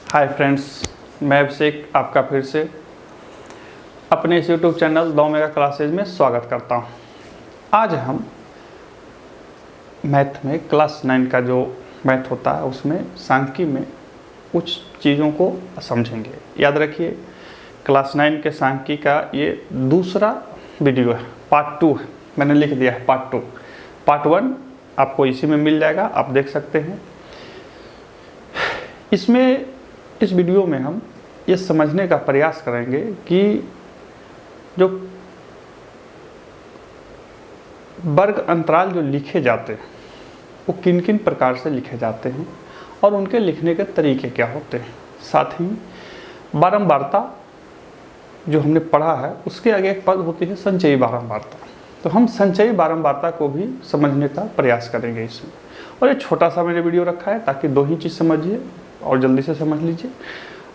Hi friends, मैं अभिषेक आपका फिर से अपने इस यूट्यूब चैनल 2 मेगा क्लासेज में स्वागत करता हूं। आज हम मैथ में क्लास 9 का जो मैथ होता है उसमें सांख्यिकी में कुछ चीज़ों को समझेंगे। याद रखिए, क्लास 9 के सांख्यिकी का ये दूसरा वीडियो है, पार्ट 2 है। मैंने लिख दिया है पार्ट 2। पार्ट 1 आपको इसी में मिल जाएगा, आप देख सकते हैं। इस वीडियो में हम ये समझने का प्रयास करेंगे कि जो वर्ग अंतराल जो लिखे जाते हैं वो किन किन प्रकार से लिखे जाते हैं और उनके लिखने के तरीके क्या होते हैं। साथ ही बारंबारता जो हमने पढ़ा है उसके आगे एक पद होती है संचयी बारंबारता, तो हम संचयी बारंबारता को भी समझने का प्रयास करेंगे इसमें। और ये छोटा सा मैंने वीडियो रखा है ताकि 2 ही चीज़ समझिए और जल्दी से समझ लीजिए।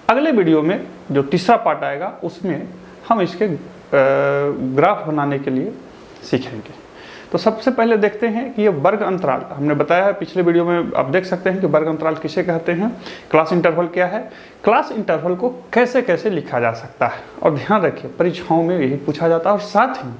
अगले वीडियो में जो तीसरा पार्ट आएगा उसमें हम इसके ग्राफ बनाने के लिए सीखेंगे। तो सबसे पहले देखते हैं कि ये वर्ग अंतराल हमने बताया है पिछले वीडियो में। आप देख सकते हैं कि वर्ग अंतराल किसे कहते हैं, क्लास इंटरवल क्या है, क्लास इंटरवल को कैसे कैसे लिखा जा सकता है। और ध्यान रखिए, परीक्षाओं में यही पूछा जाता है। और साथ ही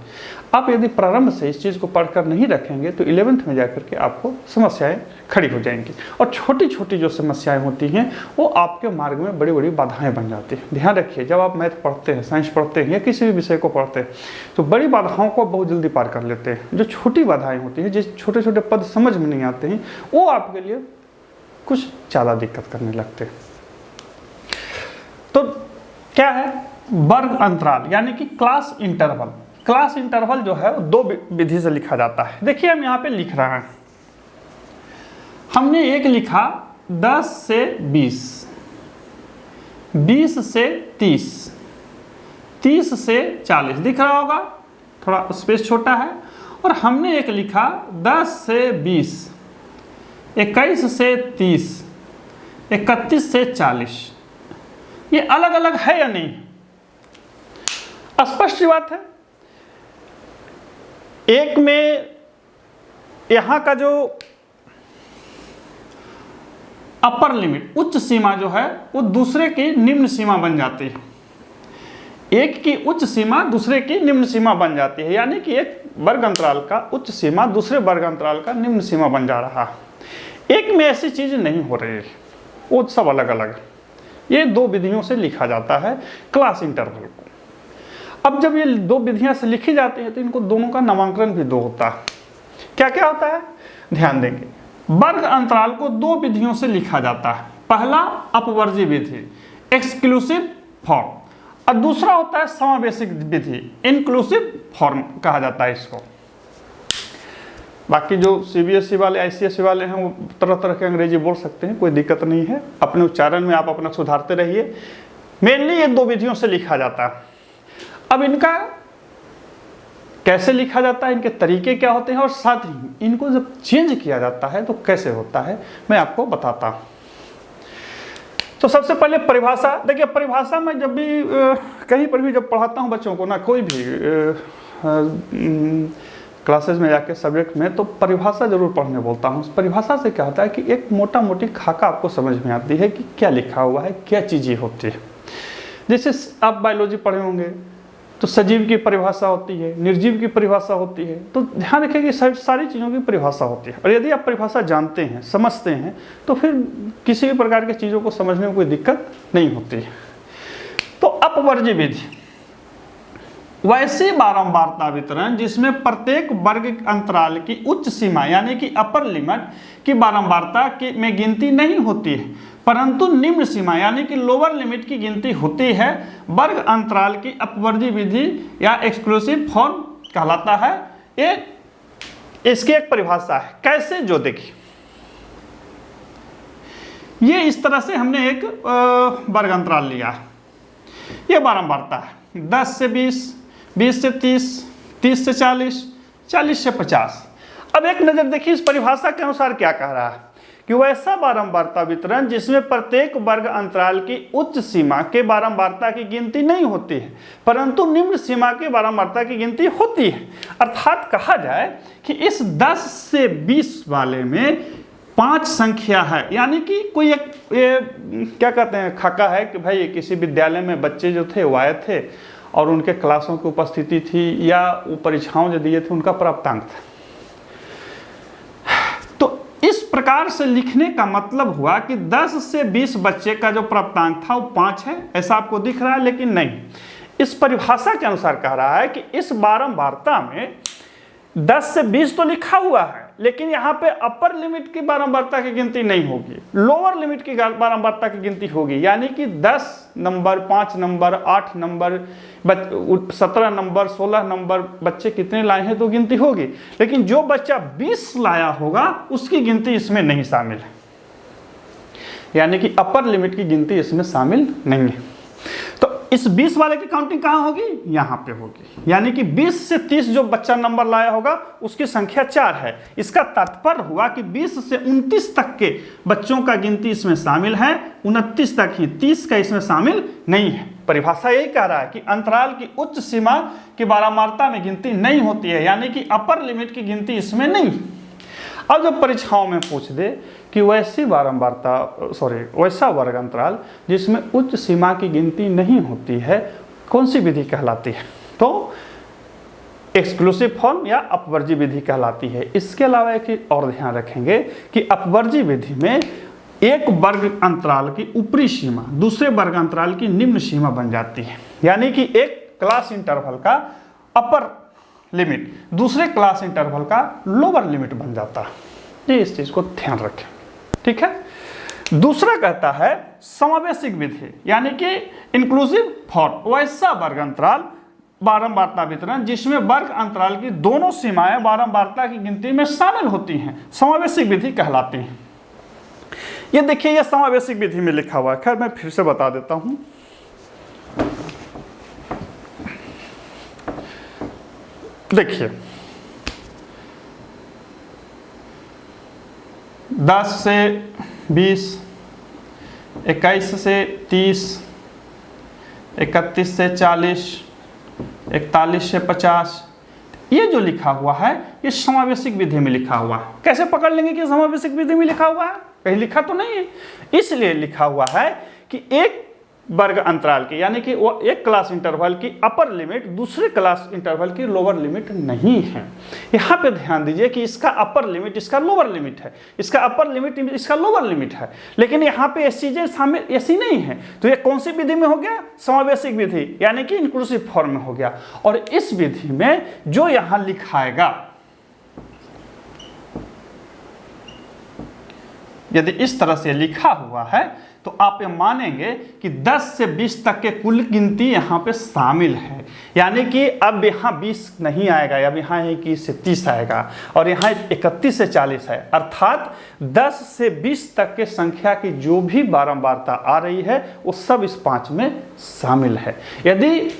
आप यदि प्रारंभ से इस चीज़ को पढ़कर नहीं रखेंगे तो 11th में जाकर के आपको समस्याएं खड़ी हो जाएंगी और छोटी छोटी जो समस्याएं होती हैं वो आपके मार्ग में बड़ी बड़ी बाधाएं बन जाती हैं। ध्यान रखिए, जब आप मैथ पढ़ते हैं, साइंस पढ़ते हैं या किसी भी विषय को पढ़ते हैं तो बड़ी बाधाओं को बहुत जल्दी पार कर लेते हैं। जो छोटी बाधाएं होती हैं, जिस छोटे छोटे पद समझ में नहीं आते हैं, वो आपके लिए कुछ ज़्यादा दिक्कत करने लगते हैं। तो क्या है वर्ग अंतराल, यानी कि क्लास इंटरवल। क्लास इंटरवल जो है वो 2 विधि से लिखा जाता है। देखिए हम यहाँ पे लिख रहे हैं, हमने एक लिखा 10 से 20, 20 से 30, 30 से 40, दिख रहा होगा, थोड़ा स्पेस छोटा है। और हमने एक लिखा 10 से 20, 21 से 30, 31 से 40। ये अलग अलग है या नहीं? स्पष्ट बात है। एक में यहां का जो अपर लिमिट, उच्च सीमा जो है वो दूसरे की निम्न सीमा बन जाती है। एक की उच्च सीमा दूसरे की निम्न सीमा बन जाती है, यानी कि एक वर्ग अंतराल का उच्च सीमा दूसरे वर्ग अंतराल का निम्न सीमा बन जा रहा है। एक में ऐसी चीज नहीं हो रही है, वो सब अलग अलग है। ये 2 विधियों से लिखा जाता है क्लास इंटरवल को। अब जब ये 2 विधियां से लिखी जाती है तो इनको दोनों का नामांकन भी 2 होता है। क्या क्या होता है, ध्यान देंगे। वर्ग अंतराल को 2 विधियों से लिखा जाता है। पहला अपवर्जी विधि, एक्सक्लूसिव फॉर्म, और दूसरा होता है समावेशी विधि, इंक्लूसिव फॉर्म कहा जाता है इसको। बाकी जो सीबीएसई वाले, आईसीएसई वाले हैं वो तरह तरह के अंग्रेजी बोल सकते हैं, कोई दिक्कत नहीं है। अपने उच्चारण में आप अपना सुधारते रहिए। मेनली ये 2 विधियों से लिखा जाता है। अब इनका कैसे लिखा जाता है, इनके तरीके क्या होते हैं, और साथ ही इनको जब चेंज किया जाता है तो कैसे होता है, मैं आपको बताता हूं। तो सबसे पहले परिभाषा देखिए। परिभाषा में जब भी कहीं पर भी जब पढ़ाता हूं बच्चों को ना, कोई भी क्लासेस में जाके सब्जेक्ट में, तो परिभाषा जरूर पढ़ने बोलता हूं। परिभाषा से क्या होता है कि एक मोटा मोटी खाका आपको समझ में आती है कि क्या लिखा हुआ है, क्या चीज़ें होती है। जैसे आप बायोलॉजी पढ़े होंगे तो सजीव की परिभाषा होती है, निर्जीव की परिभाषा होती है। तो ध्यान रखिए कि सारी चीज़ों की परिभाषा होती है। और यदि आप परिभाषा जानते हैं, समझते हैं, तो फिर किसी भी प्रकार की चीज़ों को समझने में कोई दिक्कत नहीं होती है। तो अपवर्जी विधि वैसी बारंबारता वितरण जिसमें प्रत्येक वर्ग अंतराल की उच्च सीमा यानी कि अपर लिमिट की बारंबारता में गिनती नहीं होती है, परंतु निम्न सीमा यानी कि लोअर लिमिट की गिनती होती है, वर्ग अंतराल की अपवर्जी विधि या एक्सक्लूसिव फॉर्म कहलाता है। ये इसकी एक परिभाषा है। कैसे, जो देखिए, ये इस तरह से हमने एक वर्ग अंतराल लिया है। ये बारंबारता है 10 से 20, 20 से 30, 30 से 40, 40 से 50। अब एक नजर देखिए इस परिभाषा के अनुसार क्या कह रहा है कि वैसा बारंबारता वितरण जिसमें प्रत्येक वर्ग अंतराल की उच्च सीमा के बारंबारता की गिनती नहीं होती है, परंतु निम्न सीमा के बारंबारता की गिनती होती है। अर्थात कहा जाए कि इस 10 से 20 वाले में 5 संख्या है, यानी कि कोई एक ये क्या कहते हैं खाका है कि भाई किसी विद्यालय में बच्चे जो थे वो आए थे और उनके क्लासों की उपस्थिति थी या वो परीक्षाओं जो दिए थे उनका प्राप्तांक था। तो इस प्रकार से लिखने का मतलब हुआ कि 10 से 20 बच्चे का जो प्राप्तांक था वो 5 है, ऐसा आपको दिख रहा है, लेकिन नहीं, इस परिभाषा के अनुसार कह रहा है कि इस बारंबारता में 10 से 20 तो लिखा हुआ है, लेकिन यहाँ पे अपर लिमिट की बारंबारता की गिनती नहीं होगी, लोअर लिमिट की बारंबारता की गिनती होगी। यानी कि 10 number, 5 number, 8 number, 17 number, 16 number बच्चे कितने लाए हैं तो गिनती होगी, लेकिन जो बच्चा 20 लाया होगा उसकी गिनती इसमें नहीं शामिल है, यानी कि अपर लिमिट की गिनती इसमें शामिल नहीं है। तो इस 20 वाले की काउंटिंग कहाँ होगी? यहाँ पे होगी। यानी कि 20 से 30 जो बच्चा नंबर लाया होगा उसकी संख्या 4 है। इसका तात्पर्य हुआ कि 20 से 29 तक के बच्चों का गिनती इसमें शामिल है, 29 तक ही, 30 का इसमें शामिल नहीं है। परिभाषा यही कह रहा है कि अंतराल की उच्च सीमा की बारंबारता में गिनती नहीं होती है, यानी कि अपर लिमिट की गिनती इसमें नहीं। अब जब परीक्षाओं में पूछ दे कि वैसी वैसा वर्ग अंतराल जिसमें उच्च सीमा की गिनती नहीं होती है कौन सी विधि कहलाती है, तो एक्सक्लूसिव फॉर्म या अपवर्जी विधि कहलाती है। इसके अलावा एक और ध्यान रखेंगे कि अपवर्जी विधि में एक वर्ग अंतराल की ऊपरी सीमा दूसरे वर्ग अंतराल की निम्न सीमा बन जाती है, यानी कि एक क्लास इंटरवल का अपर लिमिट दूसरे क्लास इंटरवल का लोअर लिमिट बन जाता है। ये इस चीज को ध्यान रखें, ठीक है। दूसरा कहता है समावेशिक विधि, यानी कि इंक्लूसिव फॉर्म, वैसा वर्ग अंतराल बारंबारता वितरण जिसमें वर्ग अंतराल की दोनों सीमाएं बारंबारता की गिनती में शामिल होती हैं, समावेशिक विधि कहलाती हैं। ये देखिए, ये समावेशिक विधि में लिखा हुआ है। खैर मैं फिर से बता देता हूं। देखिए 10 से 20, 21 से 30, 31 से 40, 41 से 50, ये जो लिखा हुआ है ये समावेशिक विधि में लिखा हुआ है। कैसे पकड़ लेंगे कि समावेशिक विधि में लिखा हुआ है? कहीं लिखा तो नहीं है, इसलिए लिखा हुआ है कि एक वर्ग अंतराल की, यानी कि वो एक क्लास इंटरवल की अपर लिमिट दूसरे क्लास इंटरवल की लोअर लिमिट नहीं है। यहाँ पे ध्यान दीजिए कि इसका अपर लिमिट इसका लोअर लिमिट है, इसका अपर लिमिट इसका लोअर लिमिट है, लेकिन यहाँ पे ऐसी चीजें शामिल ऐसी नहीं है। तो ये कौन सी विधि में हो गया? समावेशिक विधि, यानी कि इंक्लूसिव फॉर्म में हो गया। और इस विधि में जो यहाँ लिखाएगा, यदि इस तरह से लिखा हुआ है तो आप ये मानेंगे कि 10 से 20 तक के कुल गिनती यहाँ पे शामिल है, यानी कि अब यहाँ 20 नहीं आएगा, अब यहाँ 21 से 30 आएगा और यहाँ 31 से 40 है। अर्थात 10 से 20 तक के संख्या की जो भी बारंबारता आ रही है वो सब इस 5 में शामिल है। यदि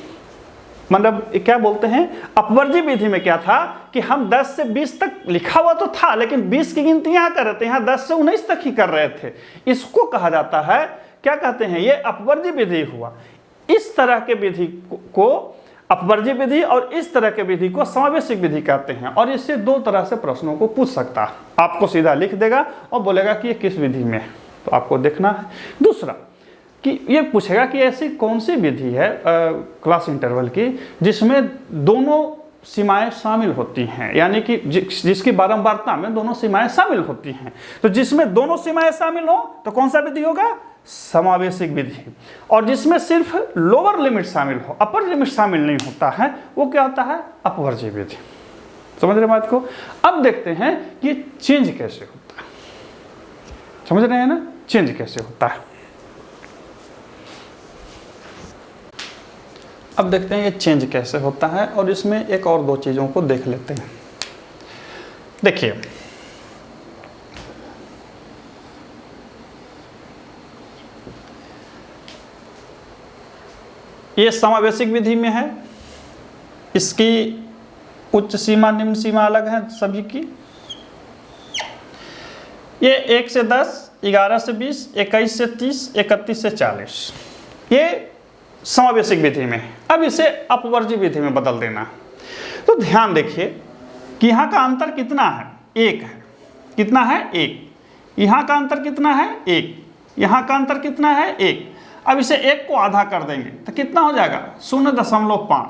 मतलब क्या बोलते हैं, अपवर्जी विधि में क्या था कि हम 10 से 20 तक लिखा हुआ तो था, लेकिन 20 की गिनती यहाँ कर रहे थे, यहाँ 10 से 19 तक ही कर रहे थे। इसको कहा जाता है, क्या कहते हैं, ये अपवर्जी विधि हुआ। इस तरह के विधि को अपवर्जी विधि और इस तरह के विधि को समावेशिक विधि कहते हैं। और इससे 2 तरह से प्रश्नों को पूछ सकता है, आपको सीधा लिख देगा और बोलेगा कि ये किस विधि में है, तो आपको देखना है। दूसरा कि ये पूछेगा कि ऐसी कौन सी विधि है क्लास इंटरवल की जिसमें दोनों सीमाएं शामिल होती हैं, यानी कि जिसकी बारंबारता में दोनों सीमाएं शामिल होती हैं। तो जिसमें दोनों सीमाएं शामिल हो तो कौन सा विधि होगा? समावेशिक विधि। और जिसमें सिर्फ लोअर लिमिट शामिल हो, अपर लिमिट शामिल नहीं होता है, वो क्या होता है? अपवर्जी विधि। समझ रहे बात को? अब देखते हैं कि चेंज कैसे होता है। समझ रहे हैं ना, चेंज कैसे होता है। अब देखते हैं ये चेंज कैसे होता है, और इसमें एक और 2 चीज़ों को देख लेते हैं। देखिए ये समावेशिक विधि में है, इसकी उच्च सीमा निम्न सीमा अलग है सभी की। ये 1 से 10, 11 से 20, 21 से 30, 31 से 40, ये समावेशिक विधि में। अब इसे अपवर्जी विधि में बदल देना। तो ध्यान देखिए कि यहाँ का अंतर कितना है? 1 है। कितना है? 1। यहाँ का अंतर कितना है 1, यहाँ का अंतर कितना है 1। अब इसे 1 को आधा कर देंगे तो कितना हो जाएगा 0.5।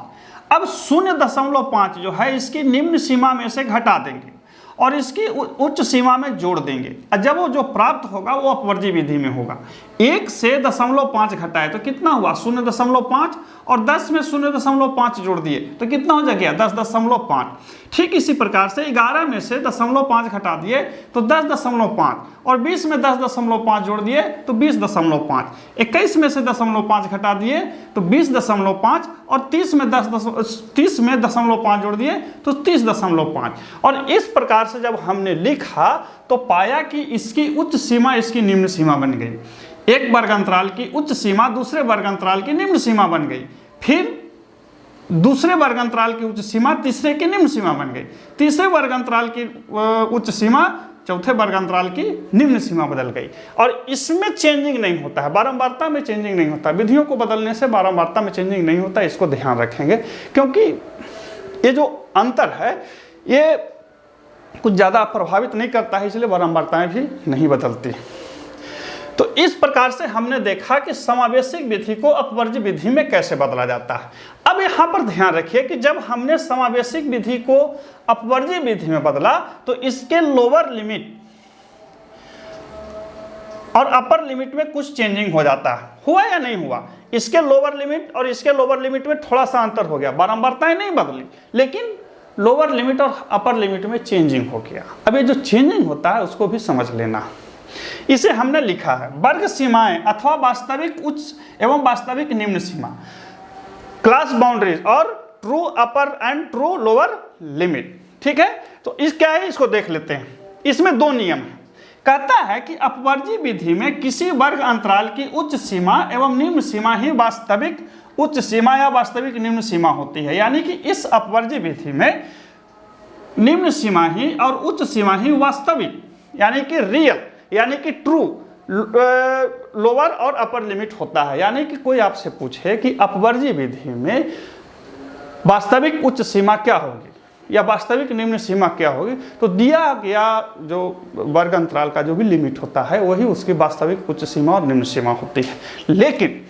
अब 0.5 जो है इसकी निम्न सीमा में से घटा देंगे और इसकी उच्च सीमा में जोड़ देंगे। जब वो जो प्राप्त होगा वो अपवर्ज्य विधि में होगा। 1 से 0.5 घटाए तो कितना हुआ 0.5 और 10 में 0.5 जोड़ दिए तो कितना हो जाएगा 10.5। ठीक इसी प्रकार से 11 में से 0.5 घटा दिए तो 10.5 और 20 में 10.5 जोड़ दिए तो 20.5। 21 में से 0.5 घटा दिए तो 20.5 और 30 में 0.5 जोड़ दिए तो 30.5। और इस प्रकार से जब हमने लिखा तो पाया कि इसकी उच्च सीमा इसकी निम्न सीमा बन गई। एक वर्ग अंतराल की उच्च सीमा दूसरे वर्ग अंतराल की निम्न सीमा बन गई, फिर दूसरे वर्ग अंतराल की उच्च सीमा तीसरे की निम्न सीमा बन गई, तीसरे वर्ग अंतराल की उच्च सीमा चौथे वर्ग अंतराल की निम्न सीमा बदल गई। और इसमें चेंजिंग नहीं होता है, बारंबारता में चेंजिंग नहीं होता। विधियों को बदलने से बारंबारता में चेंजिंग नहीं होता, इसको ध्यान रखेंगे क्योंकि ये जो अंतर है ये कुछ ज़्यादा प्रभावित नहीं करता है, इसलिए बारंबारताएं भी नहीं बदलती। तो इस प्रकार से हमने देखा कि समावेशिक विधि को अपवर्ज्य विधि में कैसे बदला जाता है। अब यहाँ पर ध्यान रखिए कि जब हमने समावेशिक विधि को अपवर्ज्य विधि में बदला तो इसके लोअर लिमिट और अपर लिमिट में कुछ चेंजिंग हो जाता है। हुआ या नहीं हुआ? इसके लोअर लिमिट और इसके लोअर लिमिट में थोड़ा सा अंतर हो गया, बारंबारताएं नहीं बदली लेकिन लोअर लिमिट और अपर लिमिट में चेंजिंग हो गया। अब ये जो चेंजिंग होता है उसको भी समझ लेना। इसे हमने लिखा है वर्ग सीमाएं अथवा वास्तविक उच्च एवं वास्तविक निम्न सीमा, क्लास बाउंड्रीज और true upper and true lower limit. ठीक है, तो इस क्या है इसको देख लेते हैं। इसमें 2 नियम है। कहता है कि अपवर्ज्य विधि में किसी वर्ग अंतराल की उच्च सीमा एवं निम्न सीमा ही वास्तविक उच्च सीमा या वास्तविक निम्न सीमा होती है। यानी कि इस अपवर्ज्य विधि में निम्न सीमा ही और उच्च सीमा ही वास्तविक यानी कि रियल यानी कि ट्रू लोअर और अपर लिमिट होता है। यानी कि कोई आपसे पूछे कि अपवर्ज्य विधि में वास्तविक उच्च सीमा क्या होगी या वास्तविक निम्न सीमा क्या होगी, तो दिया गया जो वर्ग अंतराल का जो भी लिमिट होता है वही उसकी वास्तविक उच्च सीमा और निम्न सीमा होती है। लेकिन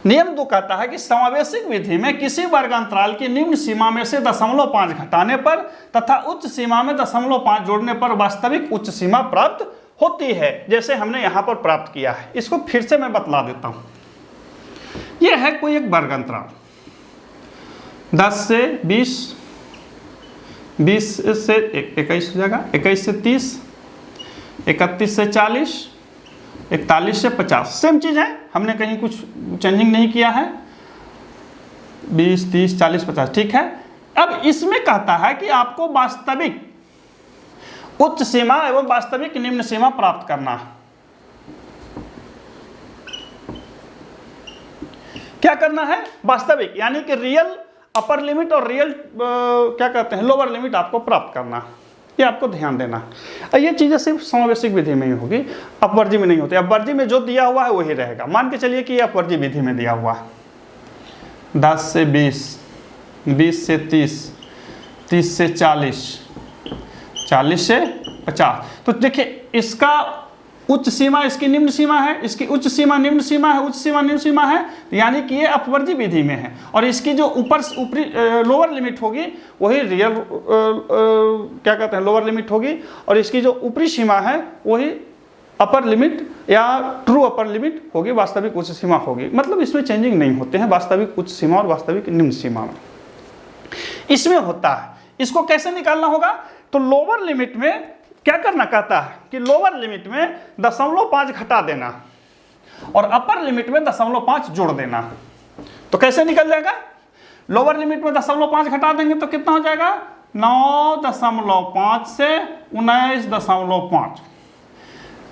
नियम 2 कहता है कि समावेशिक विधि में किसी वर्ग अंतराल की निम्न सीमा में से 0.5 घटाने पर तथा उच्च सीमा में 0.5 जोड़ने पर वास्तविक उच्च सीमा प्राप्त होती है, जैसे हमने यहाँ पर प्राप्त किया है। इसको फिर से मैं बतला देता हूँ। यह है कोई एक वर्ग अंतराल 10 से 20, 20 से 21 हो जाएगा, 21 से 30, 31 से 40, 41 से 50। सेम चीज़ है, हमने कहीं कुछ चेंजिंग नहीं किया है। 20, 30, 40, 50 ठीक है। अब इसमें कहता है कि आपको वास्तविक उच्च सीमा एवं वास्तविक निम्न सीमा प्राप्त करना है। क्या करना है? वास्तविक यानी कि रियल अपर लिमिट और रियल क्या कहते हैं लोअर लिमिट आपको प्राप्त करना है। ये आपको ध्यान देना है। ये चीज़ें सिर्फ समावेशिक विधि में ही होगी, अपवर्ज्य में नहीं होती। अपवर्ज्य में जो दिया हुआ है वही रहेगा। मान के चलिए कि ये अपवर्ज्य विधि में दिया हुआ है 10 से 20, 20 से 30, 30 से 40, 40 से 50। तो देखिए इसका उच्च सीमा इसकी निम्न सीमा है, इसकी उच्च सीमा निम्न सीमा है, उच्च सीमा निम्न सीमा है, यानी कि ये अपवर्ज्य विधि में है। और इसकी जो ऊपरी लोअर लिमिट होगी वही रियल क्या कहते हैं लोअर लिमिट होगी, और इसकी जो ऊपरी सीमा है वही अपर लिमिट या ट्रू अपर लिमिट होगी, वास्तविक उच्च सीमा होगी। मतलब इसमें चेंजिंग नहीं होते हैं वास्तविक उच्च सीमा और वास्तविक निम्न सीमा में। इसमें होता है। इसको कैसे निकालना होगा? तो लोअर लिमिट में क्या करना कहता है कि लोअर लिमिट में 0.5 घटा देना और अपर लिमिट में 0.5 जोड़ देना। तो कैसे निकल जाएगा? लोअर लिमिट में 0.5 घटा देंगे तो कितना हो जाएगा 9.5 से 19.5,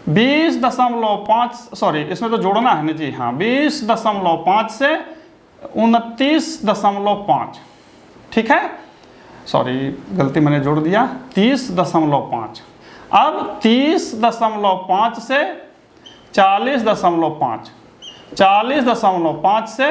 20.5 सॉरी इसमें तो जोड़ना है ना जी, हाँ 20.5 से 29.5 ठीक है, सॉरी गलती मैंने जोड़ दिया 30.5। अब 30.5 से 40.5, 40.5 से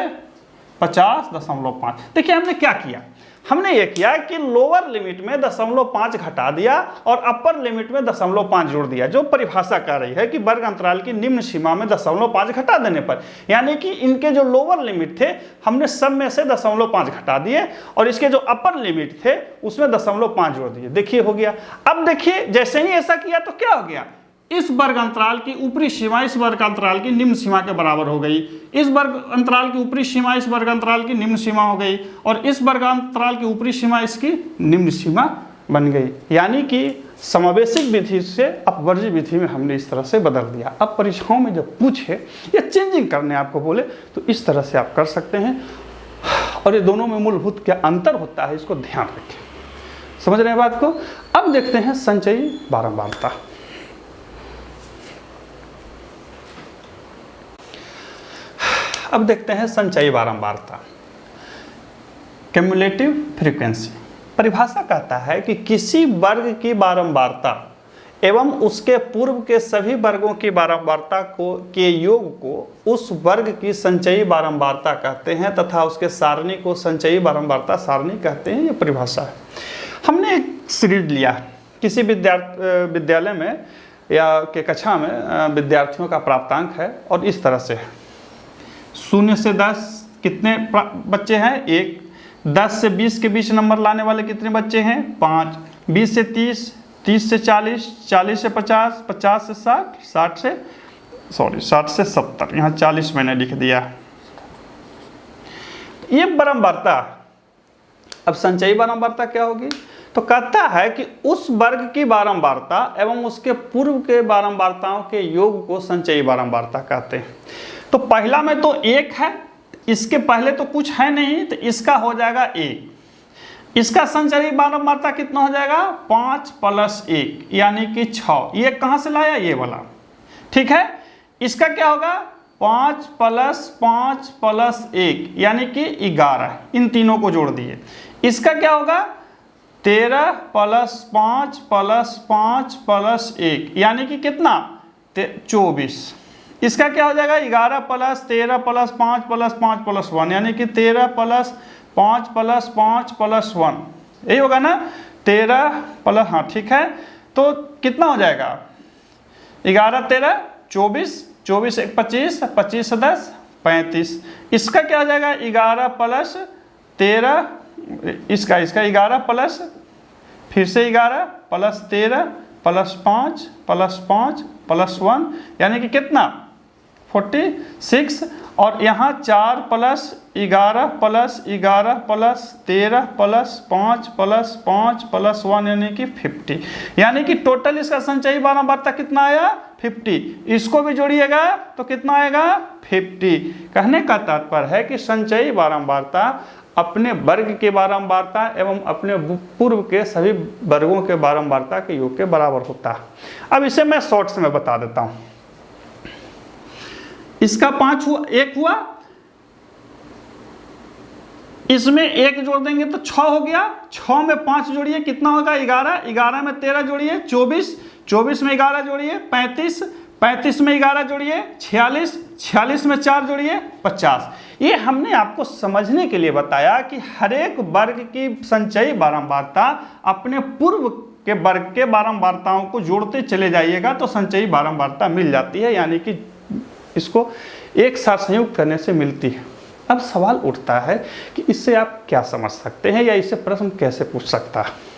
50.5। देखिए हमने क्या किया, हमने ये किया कि लोअर लिमिट में 0.5 घटा दिया और अपर लिमिट में 0.5 जोड़ दिया, जो परिभाषा कह रही है कि वर्ग अंतराल की निम्न सीमा में 0.5 घटा देने पर, यानी कि इनके जो लोअर लिमिट थे हमने सब में से 0.5 घटा दिए और इसके जो अपर लिमिट थे उसमें 0.5 जोड़ दिए। देखिए हो गया। अब देखिए जैसे ही ऐसा किया तो क्या हो गया, इस वर्ग अंतराल की ऊपरी सीमा इस वर्ग अंतराल की निम्न सीमा के बराबर हो गई, इस वर्ग अंतराल की ऊपरी सीमा इस वर्ग अंतराल की निम्न सीमा हो गई और इस वर्ग अंतराल की ऊपरी सीमा इसकी निम्न सीमा बन गई। यानी कि समावेशिक विधि से अपवर्ज्य विधि में हमने इस तरह से बदल दिया। अब परीक्षाओं में जब पूछे या चेंजिंग करने आपको बोले तो इस तरह से आप कर सकते हैं और ये दोनों में मूलभूत क्या अंतर होता है इसको ध्यान रखें। समझ रहे हैं बात को। अब देखते हैं संचयी बारंबारता। अब देखते हैं संचयी बारंबारता, क्यूमुलेटिव फ्रीक्वेंसी। परिभाषा कहता है कि किसी वर्ग की बारंबारता एवं उसके पूर्व के सभी वर्गों की बारंबारता के योग को उस वर्ग की संचयी बारंबारता कहते हैं तथा उसके सारणी को संचयी बारंबारता सारणी कहते हैं। ये परिभाषा है। हमने एक सीरीज लिया, किसी विद्यालय में या के कक्षा में विद्यार्थियों का प्राप्तांक है और इस तरह से 0 से 10 कितने बच्चे हैं, 1। 10 से 20 के बीच नंबर लाने वाले कितने बच्चे हैं, 5। 20 से 30, 30 से 40, 40 से 50, 50 से 60, 60 से 70, यहाँ 40 मैंने लिख दिया। ये बारंबारता। अब संचयी बारंबारता क्या होगी, तो कहता है कि उस वर्ग की बारंबारता एवं उसके पूर्व के बारंबारताओं के योग को संचयी बारंबारता कहते हैं। तो पहला में तो 1 है, इसके पहले तो कुछ है नहीं, तो इसका हो जाएगा 1। इसका संचयी बारंबारता कितना हो जाएगा, 5 + 1 यानी कि 6। ये कहाँ से लाया, ये वाला, ठीक है। इसका क्या होगा, 5 + 5 + 1 यानी कि 11। इन तीनों को जोड़ दिए। इसका क्या होगा, 13 + 5 + 5 + 1 यानी कि कितना, 24। इसका क्या हो जाएगा, 11 + 13 + 5 + 5 + 1 यानी कि 13 + 5 + 5 + 1, यही होगा ना, 13 + हाँ ठीक है। तो कितना हो जाएगा, 11 13 24, 24 1 25, 25 से 10 35। इसका क्या हो जाएगा, 11 + 13, इसका 11 + फिर से 11 + 13 + 5 + 5 + 1 यानी कि कितना, 46। और यहाँ 4 + 11 + 11 + 13 + 5 + 5 + 1 यानी कि 50। यानी कि टोटल इसका संचयी बारंबारता कितना आया, 50। इसको भी जोड़िएगा तो कितना आएगा, 50। कहने का तात्पर्य है कि संचयी बारंबारता अपने वर्ग के बारंबारता एवं अपने पूर्व के सभी वर्गों के बारंबारता के योग के बराबर होता है। अब इसे मैं शॉर्ट्स में बता देता हूँ। इसका 5 हुआ, 1 हुआ, इसमें 1 जोड़ देंगे तो 6 हो गया। 6 में 5 जोड़िए कितना होगा, 11। 11 में 13 जोड़िए 24, 24 में 11 जोड़िए 35, 35 में 11 जोड़िए 46, 46 में 4 जोड़िए 50। ये हमने आपको समझने के लिए बताया कि हर एक वर्ग की संचयी बारंबारता अपने पूर्व के वर्ग के बारंबारताओं को जोड़ते चले जाइएगा तो संचयी बारंबारता मिल जाती है, यानी कि इसको एक साथ संयुक्त करने से मिलती है। अब सवाल उठता है कि इससे आप क्या समझ सकते हैं या इससे प्रश्न कैसे पूछ सकता है।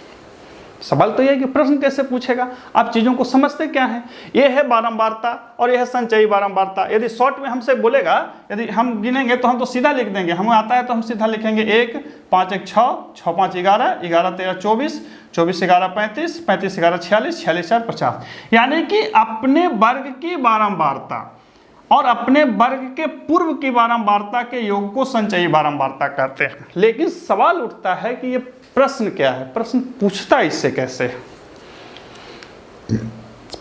सवाल तो यह है कि प्रश्न कैसे पूछेगा, आप चीज़ों को समझते क्या हैं। ये है बारंबारता और यह है संचयी बारंबारता। यदि शॉर्ट में हमसे बोलेगा, यदि हम गिनेंगे तो हम तो सीधा लिख देंगे, हमें आता है तो हम सीधा लिखेंगे 1 5 1 6 6 5 11 11 13 24 24 11 35 35 11 46 46 4 50। यानी कि अपने वर्ग की बारंबारता और अपने वर्ग के पूर्व की बारंबारता के योग को संचयी बारंबारता कहते हैं। लेकिन सवाल उठता है कि ये प्रश्न क्या है, प्रश्न पूछता इससे कैसे।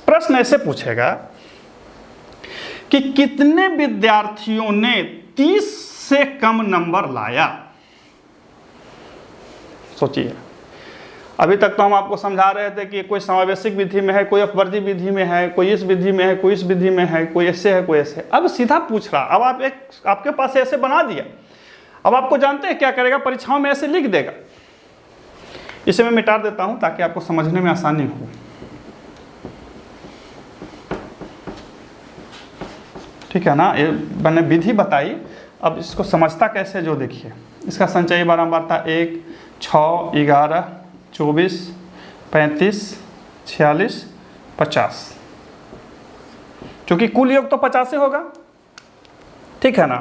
प्रश्न ऐसे पूछेगा कि कितने विद्यार्थियों ने 30 से कम नंबर लाया। सोचिए, अभी तक तो हम आपको समझा रहे थे कि कोई समावेशिक विधि में है, कोई अपवर्ती विधि में है, कोई इस विधि में है, कोई इस विधि में है, कोई ऐसे है, कोई ऐसे। अब सीधा पूछ रहा, अब आप आपके पास ऐसे बना दिया। अब आपको जानते हैं क्या करेगा, परीक्षाओं में ऐसे लिख देगा इसे मैं मिटा देता हूं ताकि आपको समझने में आसानी हो। ठीक है ना, ये मैंने विधि बताई, अब इसको समझता कैसे जो देखिए। इसका संचयी बारंबारता 1, 6, 11, 24, 35, 46, 50, क्योंकि कुल योग तो 50 ही होगा। ठीक है ना।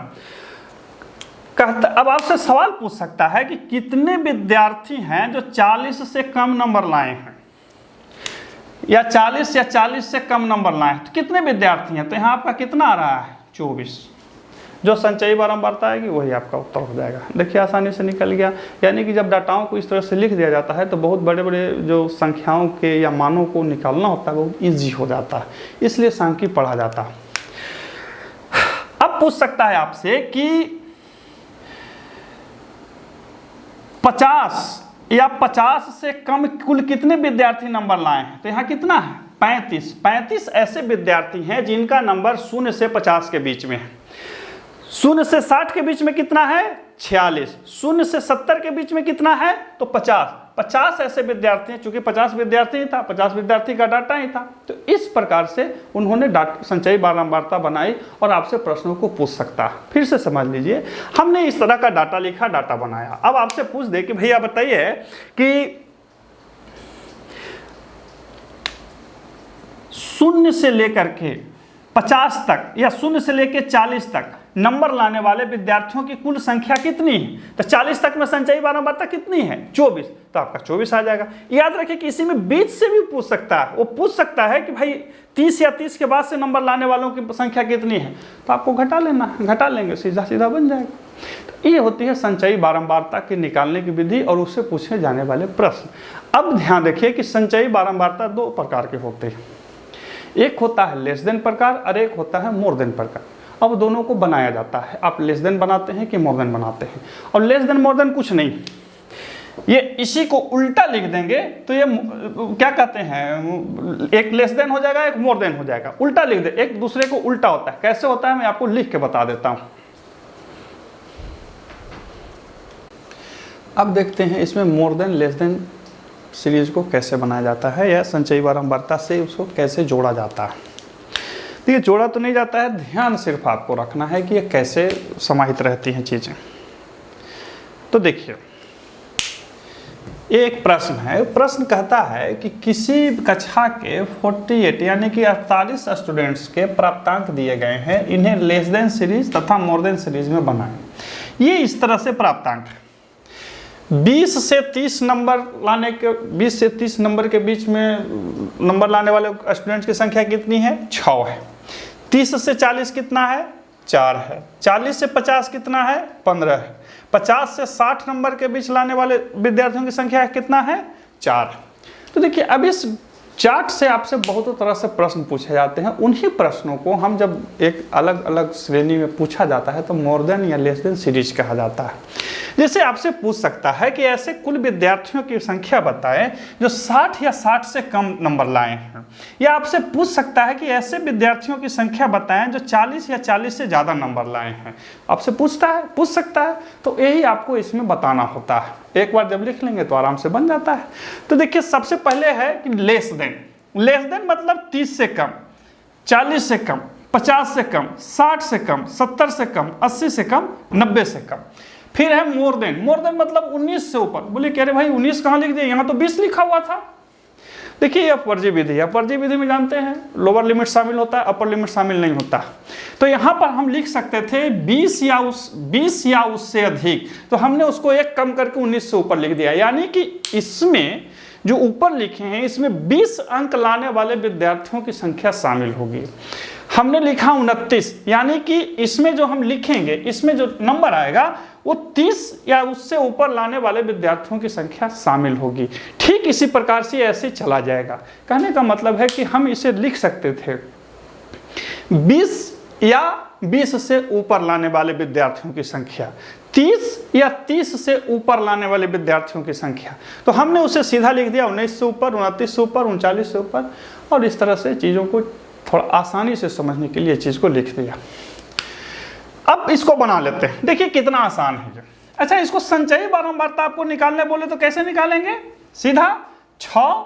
कहता, अब आपसे सवाल पूछ सकता है कि कितने विद्यार्थी हैं जो 40 से कम नंबर लाए हैं, या 40 से कम नंबर लाए हैं, तो कितने विद्यार्थी हैं? तो यहाँ आपका कितना आ रहा है? 24। जो संचयी बारंबारता आएगी वही आपका उत्तर हो जाएगा। देखिए आसानी से निकल गया। यानी कि जब डाटाओं को इस तरह से लिख दिया जाता है तो बहुत बड़े बड़े जो संख्याओं के या मानों को निकालना होता है वो ईजी हो जाता है, इसलिए सांख्यिकी पढ़ा जाता है। अब पूछ सकता है आपसे कि 50 या 50 से कम कुल कितने विद्यार्थी नंबर लाए हैं? तो यहाँ कितना है? 35। 35 ऐसे विद्यार्थी हैं जिनका नंबर 0 से 50 के बीच में है। 0 से 60 के बीच में कितना है? 46। 0 से 70 के बीच में कितना है? तो 50। 50 ऐसे विद्यार्थी हैं, चूंकि 50 विद्यार्थी ही था, 50 विद्यार्थी का डाटा ही था, तो इस प्रकार से उन्होंने संचयी बारंबारता बनाई और आपसे प्रश्नों को पूछ सकता है। फिर से समझ लीजिए, हमने इस तरह का डाटा लिखा, डाटा बनाया। अब आपसे पूछ दे कि भैया बताइए कि 0 से लेकर के 50 तक या 0 से लेकर 40 तक नंबर लाने वाले विद्यार्थियों की कुल संख्या कितनी है? तो 40 तक में संचयी बारंबारता कितनी है? 24। तो आपका 24 आ जाएगा। याद रखिए कि इसी में बीच से भी पूछ सकता है, वो पूछ सकता है कि भाई 30 या 30 के बाद से नंबर लाने वालों की संख्या कितनी है, तो आपको घटा लेना, घटा लेंगे, सीधा सीधा बन जाएगा। तो ये होती है संचयी बारंबारता के निकालने की विधि और उससे पूछे जाने वाले प्रश्न। अब ध्यान रखिए कि संचयी बारंबारता 2 प्रकार के होते हैं, एक होता है लेस देन प्रकार और एक होता है मोर देन प्रकार। अब दोनों को बनाया जाता है, आप लेस देन बनाते हैं कि मोर देन बनाते हैं। और लेस देन मोर देन कुछ नहीं, ये इसी को उल्टा लिख देंगे तो ये क्या कहते हैं, एक लेस देन हो जाएगा, एक मोर देन हो जाएगा। उल्टा लिख दे, एक दूसरे को उल्टा होता है। कैसे होता है मैं आपको लिख के बता देता हूं। अब देखते हैं इसमें more than less than series को कैसे बनाया जाता है या संचयी बारंबारता से उसको कैसे जोड़ा जाता है। तो ये जोड़ा तो नहीं जाता है, ध्यान सिर्फ आपको रखना है कि ये कैसे समाहित रहती हैं चीज़ें। तो देखिए एक प्रश्न है, प्रश्न कहता है कि किसी कक्षा के 48 यानी कि 48 स्टूडेंट्स के प्राप्तांक दिए गए हैं, इन्हें लेस देन सीरीज तथा मोर देन सीरीज में बनाएं। ये इस तरह से प्राप्तांक है। 20 से 30 नंबर लाने के 20 से 30 नंबर के बीच में नंबर लाने वाले स्टूडेंट्स की संख्या कितनी है? 6 है। 30 से 40 कितना है? 4 है। 40 से 50 कितना है? 15 है। 50 से 60 नंबर के बीच लाने वाले विद्यार्थियों की संख्या कितना है? 4। तो देखिए अब इस चार्ट से आपसे बहुत तरह से प्रश्न पूछे जाते हैं। उन्हीं प्रश्नों को हम जब एक अलग अलग श्रेणी में पूछा जाता है तो मोर देन या लेस देन सीरीज कहा जाता है। जैसे आपसे पूछ सकता है कि ऐसे कुल विद्यार्थियों की संख्या बताएं जो 60 या 60 से कम नंबर लाए हैं, या आपसे पूछ सकता है कि ऐसे विद्यार्थियों की संख्या बताएं जो 40 या 40 से ज़्यादा नंबर लाए हैं। आपसे पूछ सकता है, तो यही आपको इसमें बताना होता है। एक बार जब लिख लेंगे तो आराम से बन जाता है। तो देखिए सबसे पहले है कि लेस देन। लेस देन मतलब 30 से कम, 40 से कम, 50 से कम, 60 से कम, 70 से कम, 80 से कम, 90 से कम। फिर है मोर देन। मोर देन मतलब 19 से ऊपर। बोले कह रहे भाई 19 कहाँ लिख दिया, यहाँ तो 20 लिखा हुआ था। देखिए यह फर्जी विधि है। फर्जी विधि में जानते हैं लोअर लिमिट शामिल होता है, अपर लिमिट शामिल नहीं होता। तो यहाँ पर हम लिख सकते थे 20 या उससे अधिक, तो हमने उसको एक कम करके 19 से ऊपर लिख दिया। यानी कि इसमें जो ऊपर लिखे हैं इसमें 20 अंक लाने वाले विद्यार्थियों की संख्या शामिल होगी। हमने लिखा 29, यानी कि इसमें जो हम लिखेंगे इसमें जो नंबर आएगा वो 30 या उससे ऊपर लाने वाले विद्यार्थियों की संख्या शामिल होगी। ठीक इसी प्रकार से ऐसे चला जाएगा। कहने का मतलब है कि हम इसे लिख सकते थे 20 या 20 से ऊपर लाने वाले विद्यार्थियों की संख्या, 30 या 30 से ऊपर लाने वाले विद्यार्थियों की संख्या। तो हमने उसे सीधा लिख दिया 19 से ऊपर, 29 से ऊपर, 39 से ऊपर, और इस तरह से चीज़ों को थोड़ा आसानी से समझने के लिए चीज़ को लिख दिया। अब इसको बना लेते हैं। देखिए कितना आसान है ये। अच्छा, इसको संचयी बारंबारता आपको निकालने बोले तो कैसे निकालेंगे? सीधा 6,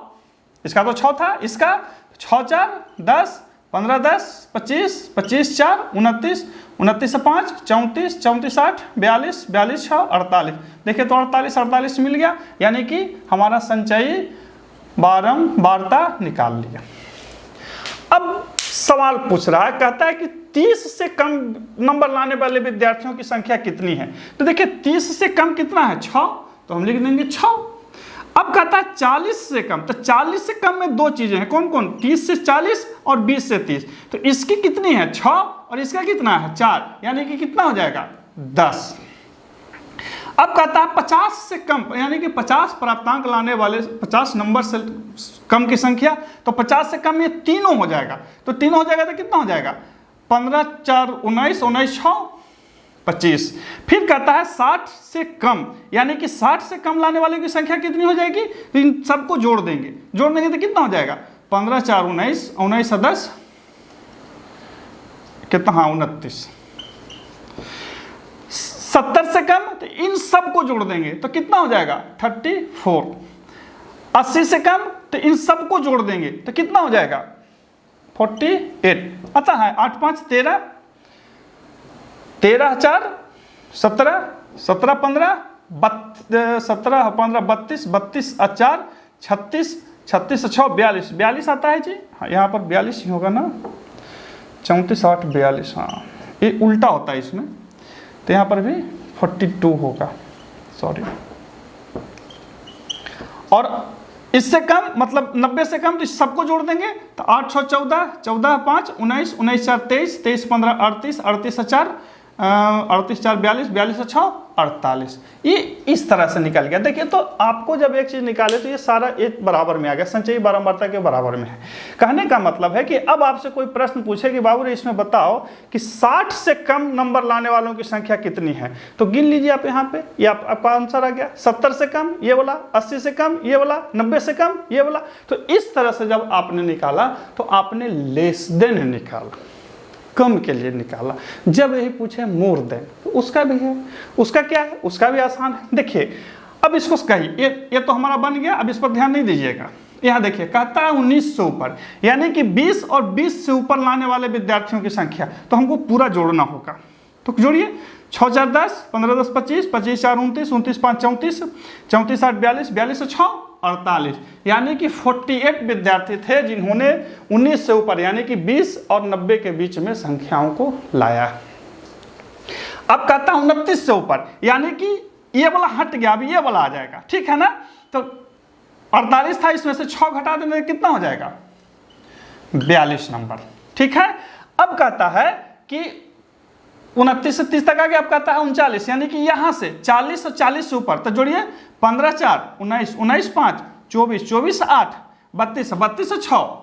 इसका तो 6 था, इसका 6 4 10, 15 10, 25 25 4 29, 29 से 5 34, 34 8 42, 42 6 48। देखिए तो 48 48 मिल गया, यानी कि हमारा संचयी बारंबारता निकाल लिया। अब सवाल पूछ रहा है, कहता है कि 30 से कम नंबर लाने वाले विद्यार्थियों की संख्या कितनी है। तो देखिए 30 से कम कितना है, 6, तो हम लिख देंगे 6। अब कहता है 40 से कम, तो 40 से कम में दो चीजें हैं, कौन कौन, 30 से 40 और 20 से 30। तो इसकी कितनी है 6 और इसका कितना है 4, यानी कि कितना हो जाएगा 10। अब कहता है 50 से कम, यानी कि 50 प्राप्तांक लाने वाले 50 नंबर से कम की संख्या, तो 50 से कम ये तीनों हो जाएगा। तो तीनों हो जाएगा तो कितना हो जाएगा 15 4 19, 19 6 25। फिर कहता है 60 से कम, यानी कि 60 से कम लाने वाले की संख्या कितनी हो जाएगी, तो इन सबको जोड़ देंगे तो कितना हो जाएगा 15 4 19, 19 से 10 कितना, हाँ 29। 70 से कम, तो इन सबको जोड़ देंगे तो कितना हो जाएगा 34। 80 से कम, तो इन सबको जोड़ देंगे तो कितना हो जाएगा 48। अतः है 8 5 13, 13 4 17, 17 15 17 15 32, 32 4 36, 36 6 42, 42 आता है जी, हाँ यहाँ पर 42 ही होगा ना, 34 8 42, हाँ ये उल्टा होता है इसमें, तो यहाँ पर भी 42 होगा, सॉरी। और इससे कम मतलब 90 से कम, तो सबको जोड़ देंगे तो 8 6 14, 14 5 19, 19 4 23, 23 15 38, 38 4 38 4 42, 42 6 48। ये इस तरह से निकल गया। देखिए तो आपको जब एक चीज निकाले तो ये सारा एक बराबर में आ गया, संचयी बारंबारता के बराबर में है। कहने का मतलब है कि अब आपसे कोई प्रश्न पूछे कि बाबू इसमें बताओ कि 60 से कम नंबर लाने वालों की संख्या कितनी है, तो गिन लीजिए आप यहाँ पे, ये आपका आंसर आ गया। 70 से कम ये वाला, 80 से कम ये वाला, 90 से कम ये वाला। तो इस तरह से जब आपने निकाला तो आपने लेस देन निकाला, कम के लिए निकाला। जब यही पूछे मोर देन, तो उसका भी है, उसका क्या है, उसका भी आसान है। देखिए अब इसको कहिए, ये तो हमारा बन गया, अब इस पर ध्यान नहीं दीजिएगा। यहाँ देखिए कहता है 19 से ऊपर, यानी कि 20 और 20 से ऊपर लाने वाले विद्यार्थियों की संख्या, तो हमको पूरा जोड़ना होगा। तो जोड़िए 6 4 10, 15 10 25, 25 4 29, 29 5 34, 34 8 42, 42 6 48, यानी कि 48 विद्यार्थी थे जिन्होंने 19 से ऊपर यानी कि 20 और 90 के बीच में संख्याओं को लाया। अब कहता हूं 29 से ऊपर, यानी कि ये वाला हट गया, अभी ये वाला आ जाएगा, ठीक है ना। तो 48 था, इसमें से 6 घटा देने कितना हो जाएगा 42 नंबर, ठीक है। अब कहता है कि 29 से 30 तक आ गया। अब कहता है 39, यानी कि यहां से 40 और 40 से ऊपर, तो जोड़िए 15 4 19, 19 5 24, 24 8 32, 32 से 6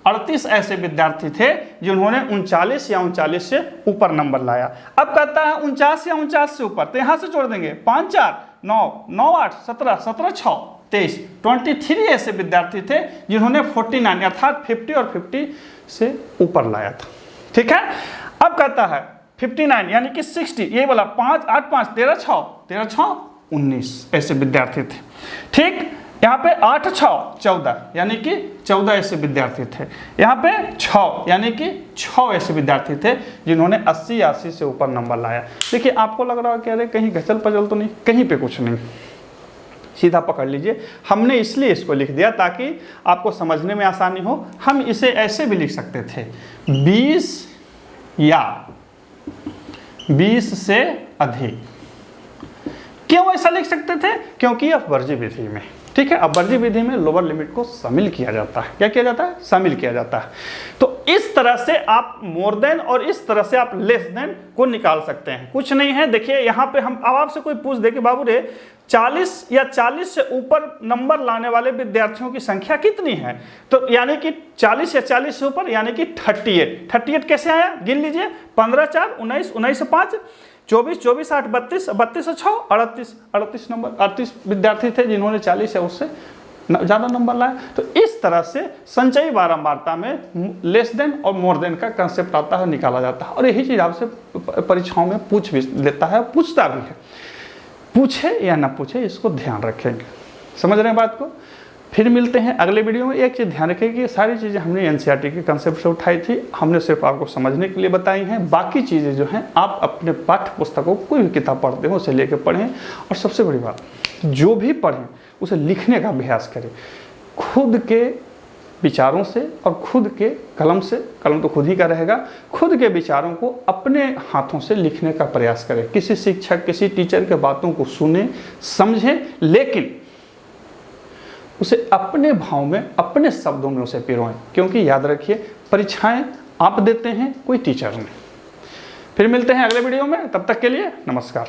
38 ऐसे विद्यार्थी थे जिन्होंने 39 या 39 से ऊपर नंबर लाया। अब कहता है 49 या 49 से ऊपर, तो यहां से जोड़ देंगे 5 4 9 9 8 17 17 6 23, 23 ऐसे विद्यार्थी थे जिन्होंने 49 अर्थात 50 और 50 से ऊपर लाया था, ठीक है। अब कहता है 59 यानी कि 60, ये वाला 5 8 5 13 6 19 ऐसे विद्यार्थी थे, ठीक। यहाँ पे 8 6 14 यानी कि 14 ऐसे विद्यार्थी थे। यहाँ पे 6 यानी कि 6 ऐसे विद्यार्थी थे जिन्होंने 80 80 से ऊपर नंबर लाया। देखिए आपको लग रहा है कि अरे कहीं घचल पचल तो नहीं, कहीं पे कुछ नहीं, सीधा पकड़ लीजिए। हमने इसलिए इसको लिख दिया ताकि आपको समझने में आसानी हो। हम इसे ऐसे भी लिख सकते थे 20 या 20 से अधिक। क्यों ऐसा लिख सकते थे, क्योंकि अपवर्ज्य विधि में, ठीक है, अपवर्ज्य विधि में लोअर लिमिट को शामिल किया जाता है। क्या किया जाता है, शामिल किया जाता है। तो इस तरह से आप मोर देन और इस तरह से आप लेस देन को निकाल सकते हैं, कुछ नहीं है। देखिए यहाँ पे हम अब आपसे कोई पूछ दे कि बाबू रे 40 या 40 से ऊपर नंबर लाने वाले विद्यार्थियों की संख्या कितनी है, तो यानी कि 40 या 40 से ऊपर यानी कि 38 कैसे आया, गिन लीजिए 15 4 19, 19 से 5 24 24 8 32, 32 से 6 38 नंबर, 38 विद्यार्थी थे जिन्होंने 40 या उससे ज़्यादा नंबर लाया। तो इस तरह से संचयी बारंबारता में लेस देन और मोर देन का कंसेप्ट आता है, निकाला जाता है। और यही चीज़ आपसे परीक्षाओं में पूछ भी लेता है, पूछता भी है। पूछे या ना पूछे इसको ध्यान रखेंगे। समझ रहे हैं बात को। फिर मिलते हैं अगले वीडियो में। एक चीज़ ध्यान रखें कि ये सारी चीज़ें हमने एनसीईआरटी के कंसेप्ट से उठाई थी, हमने सिर्फ आपको समझने के लिए बताई हैं। बाकी चीज़ें जो हैं आप अपने पाठ्य पुस्तकों, कोई भी किताब पढ़ते हो उसे लेकर पढ़ें। और सबसे बड़ी बात, जो भी पढ़ें उसे लिखने का अभ्यास करें, खुद के विचारों से और खुद के कलम से। कलम तो खुद ही का रहेगा। खुद के विचारों को अपने हाथों से लिखने का प्रयास करें। किसी शिक्षक, किसी टीचर के बातों को सुने, समझें, लेकिन उसे अपने भाव में, अपने शब्दों में उसे पिरोएं। क्योंकि याद रखिए, परीक्षाएं आप देते हैं, कोई टीचर नहीं। फिर मिलते हैं अगले वीडियो में, तब तक के लिए नमस्कार।